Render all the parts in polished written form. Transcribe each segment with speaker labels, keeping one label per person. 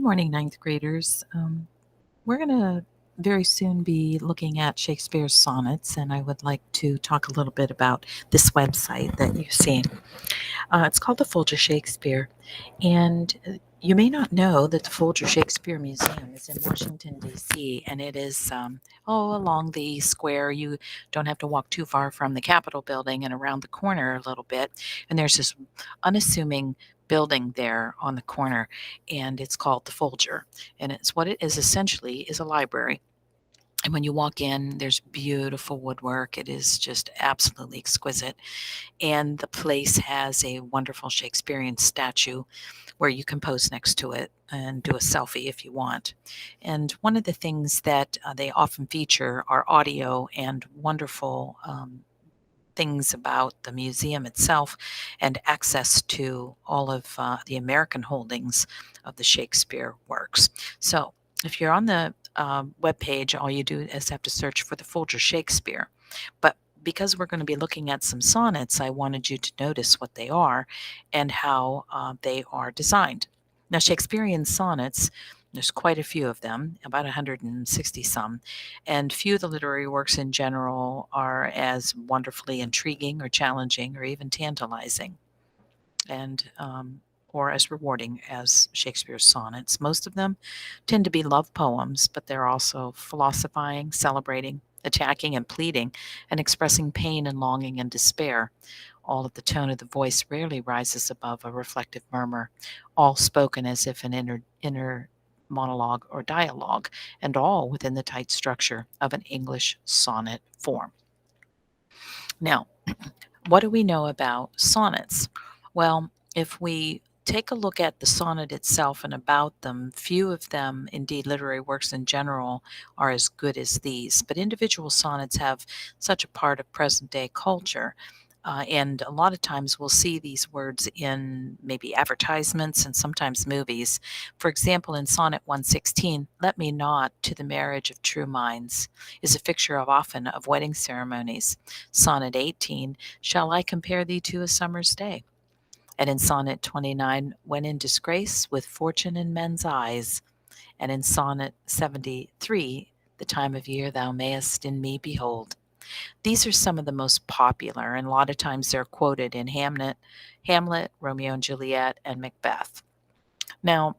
Speaker 1: morning, ninth graders. We're going to very soon be looking at Shakespeare's sonnets, and I would like to talk a little bit about this website that you've seen. It's called the Folger Shakespeare, and you may not know that the Folger Shakespeare Museum is in Washington, D.C., and it is along the square. You don't have to walk too far from the Capitol building and around the corner a little bit, and there's this unassuming building there on the corner, and it's called the Folger, and it's what it is essentially is a library. And when you walk in, there's beautiful woodwork. It is just absolutely exquisite. And the place has a wonderful Shakespearean statue where you can pose next to it and do a selfie if you want. And one of the things that they often feature are audio and wonderful things about the museum itself and access to all of the American holdings of the Shakespeare works. So if you're on the web page, all you do is have to search for the Folger Shakespeare. But because we're going to be looking at some sonnets, I wanted you to notice what they are and how they are designed. Now, Shakespearean sonnets, there's quite a few of them, about 160 some, and few of the literary works in general are as wonderfully intriguing or challenging or even tantalizing and or as rewarding as Shakespeare's sonnets. Most of them tend to be love poems, but they're also philosophizing, celebrating, attacking, and pleading, and expressing pain and longing and despair. All of the tone of the voice rarely rises above a reflective murmur, all spoken as if an inner monologue or dialogue, and all within the tight structure of an English sonnet form. Now, what do we know about sonnets? Well, if we take a look at the sonnet itself and about them, few of them, indeed literary works in general, are as good as these. But individual sonnets have such a part of present day culture. And a lot of times we'll see these words in maybe advertisements and sometimes movies. For example, in Sonnet 116, "Let me not to the marriage of true minds," is a fixture of often of wedding ceremonies. Sonnet 18, "Shall I compare thee to a summer's day?" And in Sonnet 29, "When in disgrace with fortune in men's eyes." And in Sonnet 73, "The time of year thou mayest in me behold." These are some of the most popular, and a lot of times they're quoted in Hamlet, Romeo and Juliet, and Macbeth. Now,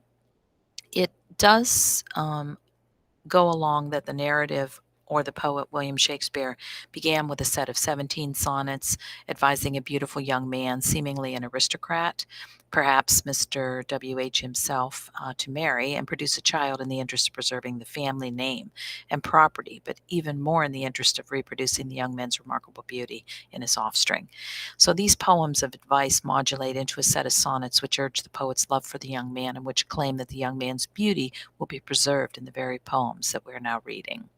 Speaker 1: it does go along that the narrative or the poet William Shakespeare began with a set of 17 sonnets advising a beautiful young man, seemingly an aristocrat, perhaps Mr. W.H. himself, to marry and produce a child in the interest of preserving the family name and property, but even more in the interest of reproducing the young man's remarkable beauty in his offspring. So these poems of advice modulate into a set of sonnets which urge the poet's love for the young man and which claim that the young man's beauty will be preserved in the very poems that we're now reading.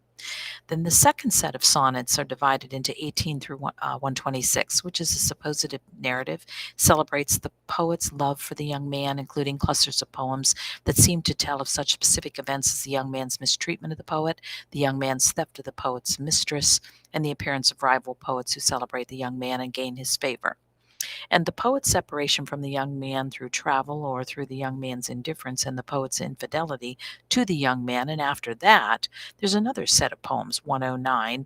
Speaker 1: Then the second set of sonnets are divided into 18 through 126, which is a supposed narrative, celebrates the poet's love for the young man, including clusters of poems that seem to tell of such specific events as the young man's mistreatment of the poet, the young man's theft of the poet's mistress, and the appearance of rival poets who celebrate the young man and gain his favor. And the poet's separation from the young man through travel or through the young man's indifference and the poet's infidelity to the young man. And after that, there's another set of poems, 109,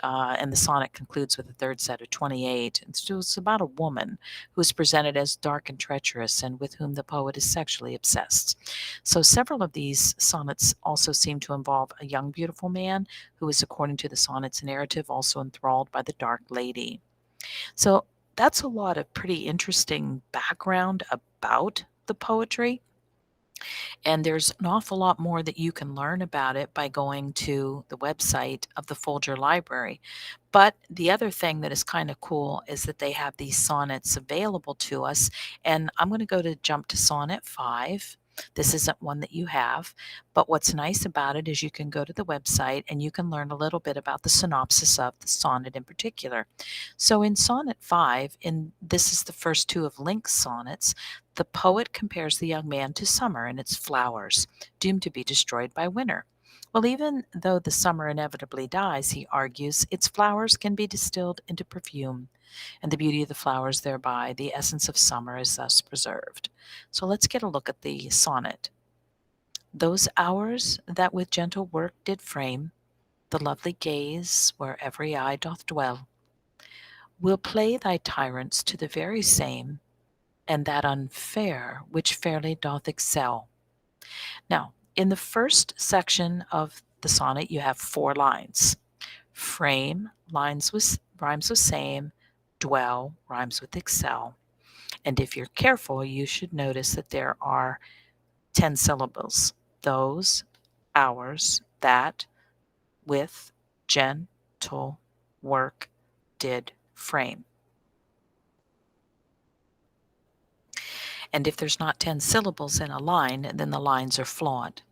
Speaker 1: and the sonnet concludes with a third set of 28. And so it's about a woman who is presented as dark and treacherous and with whom the poet is sexually obsessed. So several of these sonnets also seem to involve a young, beautiful man who is, according to the sonnet's narrative, also enthralled by the dark lady. So that's a lot of pretty interesting background about the poetry. And there's an awful lot more that you can learn about it by going to the website of the Folger Library. But the other thing that is kind of cool is that they have these sonnets available to us. And I'm going to jump to Sonnet 5. This isn't one that you have, but what's nice about it is you can go to the website and you can learn a little bit about the synopsis of the sonnet in particular. So in Sonnet 5, and this is the first two of Link's sonnets, the poet compares the young man to summer and its flowers, doomed to be destroyed by winter. Well, even though the summer inevitably dies, he argues, its flowers can be distilled into perfume, and the beauty of the flowers thereby, the essence of summer, is thus preserved. So let's get a look at the sonnet. Those hours that with gentle work did frame the lovely gaze where every eye doth dwell, will play thy tyrants to the very same, and that unfair which fairly doth excel. Now, in the first section of the sonnet, you have 4 lines. Frame rhymes with same, dwell rhymes with excel. And if you're careful, you should notice that there are 10 syllables. Those, hours, that, with, gentle, work, did, frame. And if there's not 10 syllables in a line, then the lines are flawed.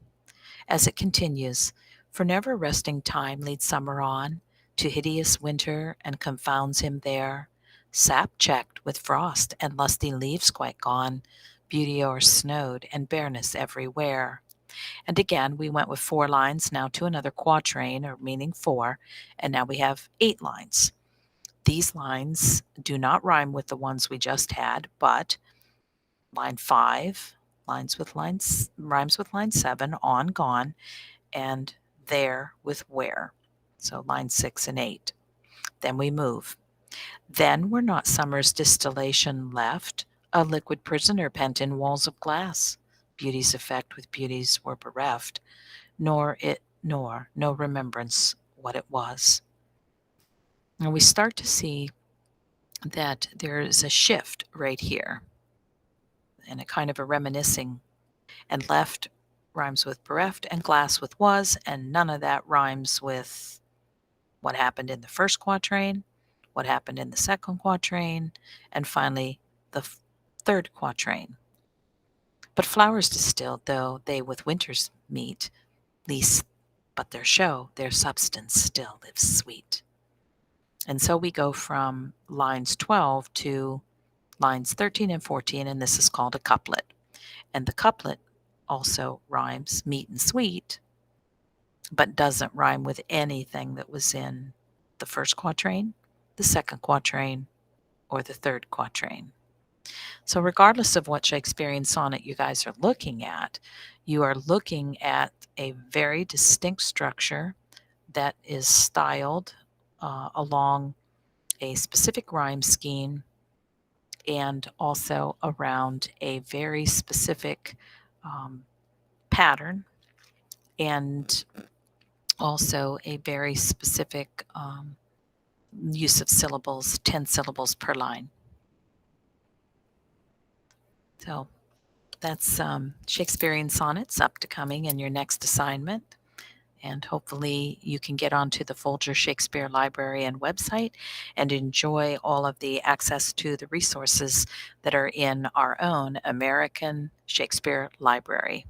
Speaker 1: As it continues, for never resting time leads summer on to hideous winter and confounds him there, sap checked with frost and lusty leaves quite gone, beauty o'ersnowed and bareness everywhere. And again, we went with 4 lines now to another quatrain, or meaning 4, and now we have 8 lines. These lines do not rhyme with the ones we just had, but line 5 rhymes with line 7, on, gone, and there with where. So line 6 and 8. Then we move. Then were not summer's distillation left, a liquid prisoner pent in walls of glass. Beauty's effect with beauties were bereft, nor no remembrance what it was. And we start to see that there is a shift right here, and a kind of a reminiscing. And left rhymes with bereft, and glass with was, and none of that rhymes with what happened in the first quatrain, what happened in the second quatrain, and finally the third quatrain. But flowers distilled, though they with winters meet, least but their substance still lives sweet. And so we go from lines 12 to lines 13 and 14, and this is called a couplet. And the couplet also rhymes meat and sweet, but doesn't rhyme with anything that was in the first quatrain, the second quatrain, or the third quatrain. So regardless of what Shakespearean sonnet you guys are looking at, you are looking at a very distinct structure that is styled along a specific rhyme scheme and also around a very specific pattern, and also a very specific use of syllables, 10 syllables per line. So that's Shakespearean sonnets up to coming in your next assignment. And hopefully you can get onto the Folger Shakespeare Library and website and enjoy all of the access to the resources that are in our own American Shakespeare Library.